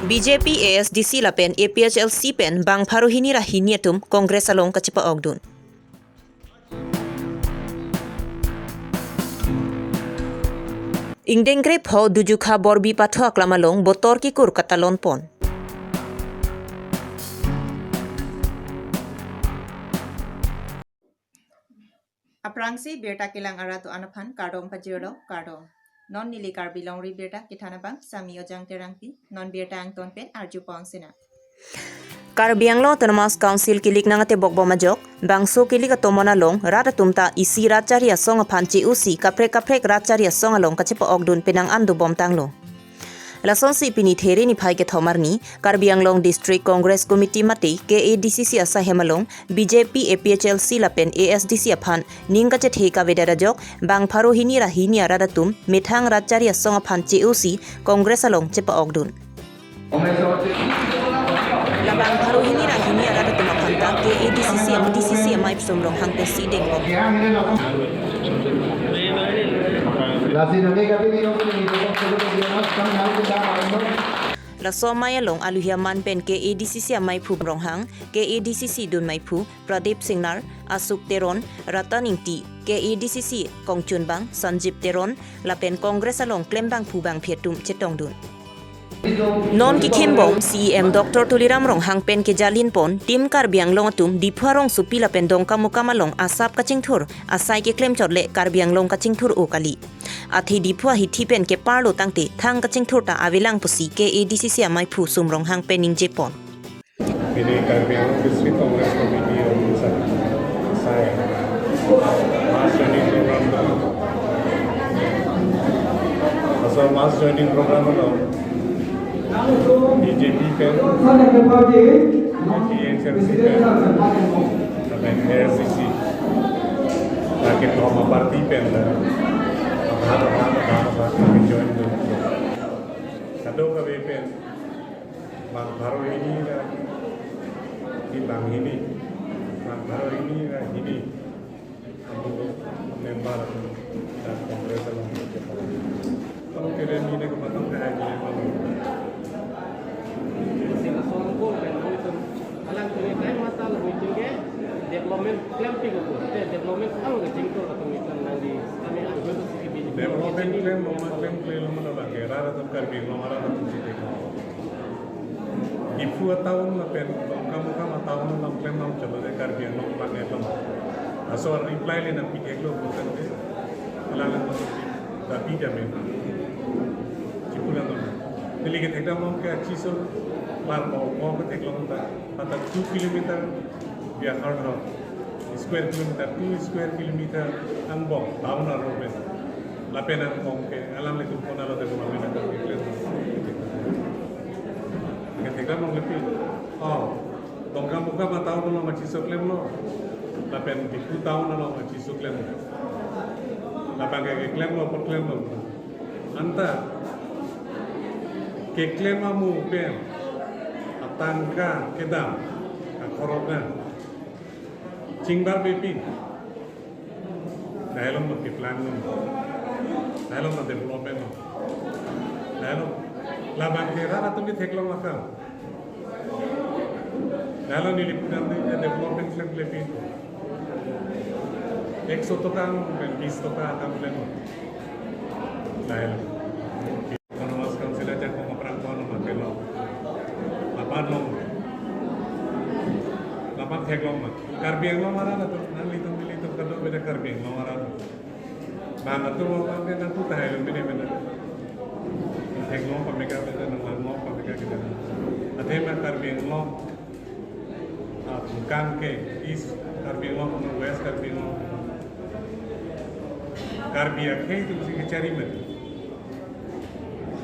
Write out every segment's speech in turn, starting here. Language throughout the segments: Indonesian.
BJP ASDC lapen APHLC pen bang pharohini rahiniatum Kongres along kacepa ogdun. Ingdengkre pho dujukha borbi patho aklamalong botor ki kur katalon pon. Aprangsi berta kilang aratu anapan kardong pajero kardong. Non nili karbilong ri berta kitana bang sami ojang terangpi non berta ang tonpen arju sina. Karbianglo Autonomous Council kilik nangate bokbo majok bangso kilik atomona long rata tumta isi racharia song panci usi kaprek racharia song along kacepa ogdun penang andu bom tanglo. Lason si pini there ni phai ke thomarni Karbianglong District Congress Committee mati KADCC asa hemalong BJP APHLC lapen ASDC aphan ningka che theka vedara jok bang pharohini rahini aradatum mithang racharia song panci usi Congress along cepa ogdun. Labang pharohini rahini aradatum aphanta KADCC MTCC amai somrong hangpe sideng bom. La somaya long aluhia manpen ke ADCC amai phu ronghang ke ADCC dun mai phu Pradeep Singnar Asuk Teron Ratan Ingti ke ADCC Kongchun bang Sanjip Teron lapen Kongres along klembang phu bang phetum chetong dun. Non ki khembong CEM Dr. Tuliram rong hangpen ke jalin pon tim Karbianglong atum dipharong supila pen dongka mukamalong asap kachingthur asai ke klem chorle Karbianglong kachingthur okali athi dipua hithi pen ke parlo tangte thang kachingthur ta avilang pusi ke ADCC amai phu sumrong hangpen ningje pon Ini Karbianglong District Congress Committee of saya mass joining program asal mass joining program BJP pen APHLC pen dan ASDC rakyat Roma Party pen kami join dulu kado kami pen bang baru ini di bang ini bang baru ini member dan kongres dalam kalau kira ini kematang kaji development claim tiga pun, development kalau nggak jengkol atau misalnya nanti kami anggap itu CCTV. Development claim mana lah? Kira ada tempat Karbianglong ada tempat CCTV. Ibu tahun lapen, kamu tahun dalam claim nam coba deh Karbianglong pakai apa? Asal reply le nak pikir lo bukan deh, lalu tapi jamin. Cipulan tu. Jadi kita tidak mau ke Cisol, mau ke Teklong tak, atau 2 kilometer biar hard square kilometer angbong tahun arroben lapenan kongke alam itu pun ada development ada iklan ketika mau lebih dongkam buka tahun lo masih soklem lo lapen di 2 tahun lo masih soklem lapan ke klaim lo per klaim lo anta ke klaim amu pen atangka kedam akorobna Cingbar BP, dialog ng plan mo, dialog ng development mo, dialog labang kira na itong iteklong akaw, dialog nilipunan din yung development ng Pilipino, eksoto kang, bisto ka ang plan mo, dialog. Autonomous Council aja kung maprangko ng magkilo, mapanong, lapan teklong mo. Karbianglong marah tu, nanti tu kadang beda Karbianglong marah. Bang tu orang kan nanti tahu beda beda. Teklong pemikir beda, nanglang pemikir kita. Ada yang Karbianglong, bukan ke East Karbianglong atau West Karbianglong. Karbiak itu mesti cari mana.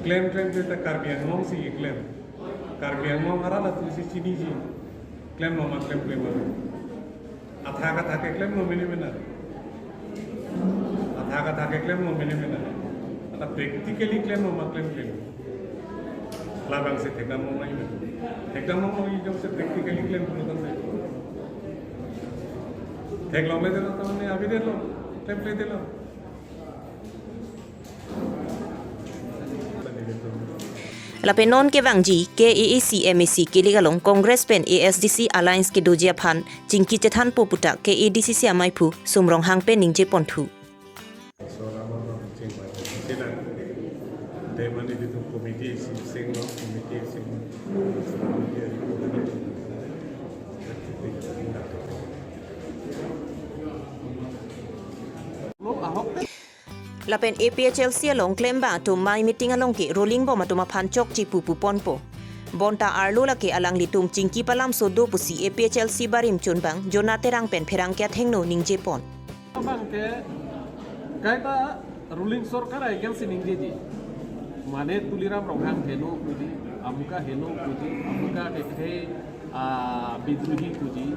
Klaim kita Karbianglong sih klaim. Karbianglong marah tu si Cina sih. Klaim nama klaim. Athaka claim no minimina. Athaka claim no minimina. Ata practically claim no claim. Labang se thekdam no mai. Thekdam no mai jab se practically claim karo tan. Theklo me delo tamne abi delo. Claim le delo. Lapen non ke wangji KAAC MAC kiligalong Congress pen ASDC Alliance ke dojia phan jingki chethan poputa KADCC amaipu sumrong hangpe ningje pontu. So lama cing mai. Tidak. Dewan itu komite sing no komite sing. Lo Ahok pe Lapen APHLC along claim ba to mai meeting along ke rolling bom atuma phan chok chi pupu ponpo. Bonta arlo la ke alang litum jingki palam sodo pusi APHLC barim chunbang jonate rang pen pherang kya thengno ningje pon. bang ke kaita ruling sorkar agency ningji mane tuliram ronghang heno kuji amuka heno kuji amuka dekhe bidruhi kuji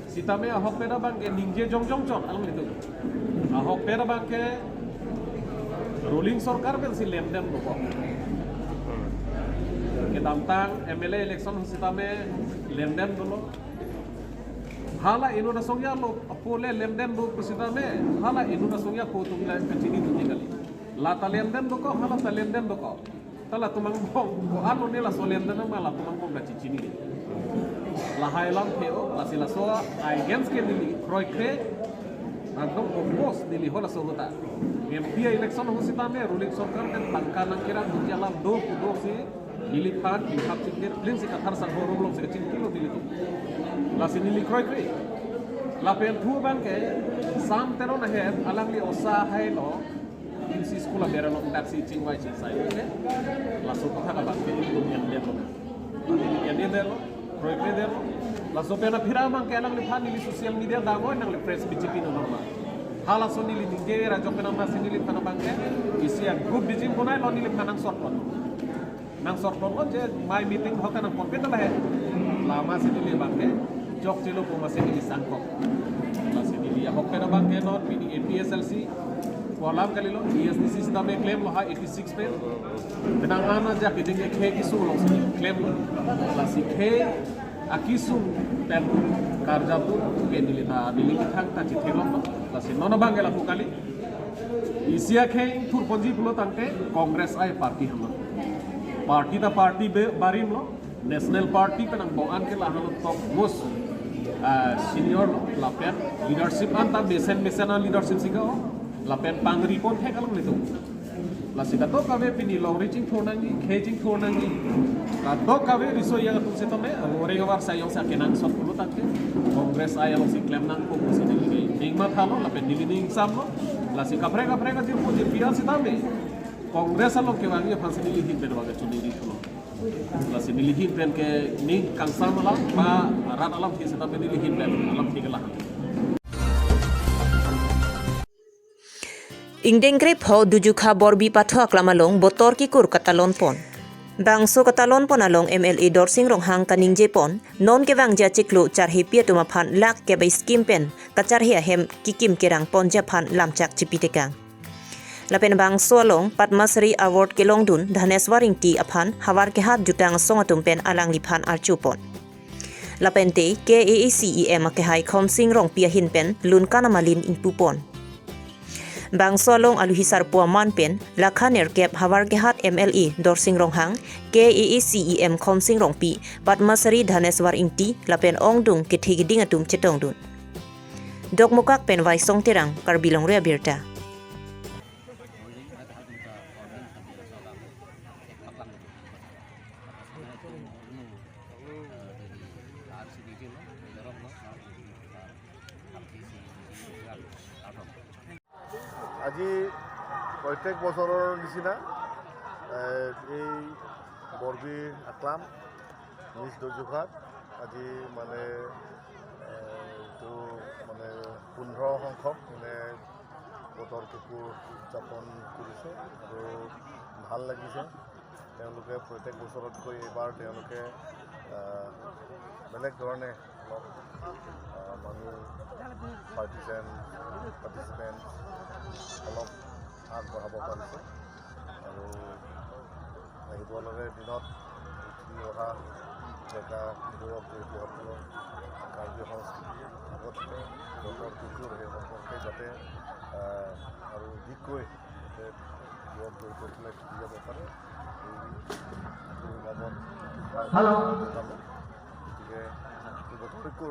sitame Ahok pera bang ke ningje jongjong chon alang itu Ahok pera bang ke ruling sorkar ben si lemdem doko ke damtang MLA election sitame lemdem dolo hala inu na songya lo apole lemden do kusitame hala inu na songya ko tumla kachini duti kali la ta lemden do ko hala ta lemden do ko tala tumang bong ko anu ne la so lemden na mala tumang bong da chichini la hailam pheo la sila so against ke dili kroi kre agam boss dili hola so hota MP election husitame ruling sarkar den tangka nang kira dujalam do ku si dili phan di hap sikir plin si kathar sang ho rolong se chin kilo dili tu la sinili kroi kroi la pen thu ban ke sam tero na he alang li osa hai lo in si school bera no dak si ching wai chi sai ke la so patha ka ban ke tu yan de lo yan de lo kroi kroi de lo la so pena phira mang ke alang li phan ni social media da mo nang li press BJP no normal hala so ni li ninge ra jok na ma sinili thana bang ke isia group dijim bonai lo ni li phanang sort lo nang sort lo je my meeting ho kana pon peta la he lama sinili bang ke jok chilo po masini sangkok la sinili Ahok pera bang ke non pini APSLC walam kalilo ESDC sidame claim lo ha 86 pe benang ana ja ke dinge khe kisu lo claim lo la si khe akisu pen karjapu ke dilita diliki thang ta chithelo la si nona bang la pukali isia khe thur ponji pulo tangte Congress ai party hama party da party be barim lo national party penang bongan ke la halo top most senior lapen leadership anta besen leadership sigao lapen pangri pon he kalang nitu la sida to kabe pini long reaching thonangi khejing thonangi ka to kabe riso yang tu se tome ore war sa yang sa kenang sot pulu takke Congress ay ang si claim nang ko si dili ingma thalo lapen dili ning sam lo la si kapre ka dir po dir pira si tame Congress alo ke wangi phansi dili hit ben waga chuni ri thulo la si dili hit ben ke ning kangsam la ba rat alam ki se tame dili hit ben alam thigala Ingdengre pho dujukha borbi patho aklamalong botor ki kur katalon pon. Bangso katalon pon along MLA Dorsing Ronghang kaningje pon non ke wang ja chiklo charhe pia tuma phan lak ke bai skim pen kachar he hem kikim kerang pon ja phan lamchak chipitekang. Lapen bangso along Padmasari Award ke longdun Dhaneswaring ti aphan hawar ke hat jutang songatum pen alang liphan archu pon. Lapen te KAACEM ke hai khomsing rong pia hin pen lun kanamalin ingpu pon. Bangso along aluhisar puaman pen lakhaner kep hawar gehat MLA Dorsing Ronghang KAACEM khomsing rongpi Padmasari Dhaneswar ingti lapen ongdung ke thigiding atum chetongdun dokmukak pen vai songterang karbilong rea birta আজি প্ৰত্যেক বছৰৰ নিচিনা এই বৰবিৰ আকলাম নিজ দুৰ্যোগত আজি মানে এইটো মানে 15 সংখ্যক মানে বতৰ কুকুৰ উদযাপন কৰিছে আৰু ভাল লাগিছে তেওঁলোকে প্ৰত্যেক বছৰতকৈ এইবাৰ তেওঁলোকে বেলেগ ধৰণে অলপ মানুহ পাৰ্টিচিপেণ্ট অলপ আগবঢ়াব পাৰিছে আৰু আহিবলগীয়া দিনত উঠি অহা ডেকা যুৱক যুৱতীসকলৰ কাৰ্য সংস্কৃতি আগতকৈ বতৰ কুকুৰ সেই সম্পৰ্কে যাতে আৰু অধিককৈ যাতে Tutup dia berapa? Halo. Jadi betul ke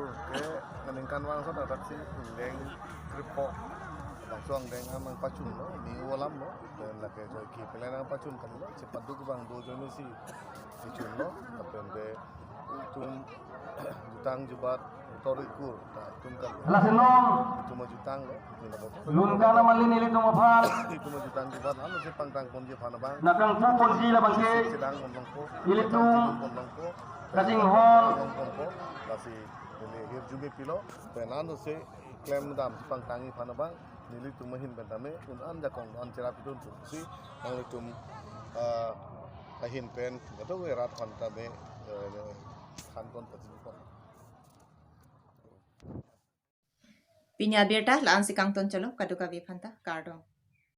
meningkan langsung ada si indeng kripo langsung indeng amang pacun lo ni walam lo dan lagi joy ki pelayan pacun kan lo cepat dulu bang dojo ni si pacun lo tapi ande tum jutang jubat torikur tum kan Lasenom. itu mah jutang lo itu nak Lun kana malini li tumapal. itu mah jutang jubat anu si pangtang pon dia pana bang Nakang pu ponji la bangke. sedang ngomong ko Ilitung. ngomong ko Kasing hon. ngomong ko kasi ini hir jumi pilo penano se klaim dam pang tangi pana bang nili tumahin bentame un an jakong an cerap itu tu si nang litum ahin pen gato erat khanta be khanton pachipon Pinya berta laan si kangton chalo kaduka be phanta kardong.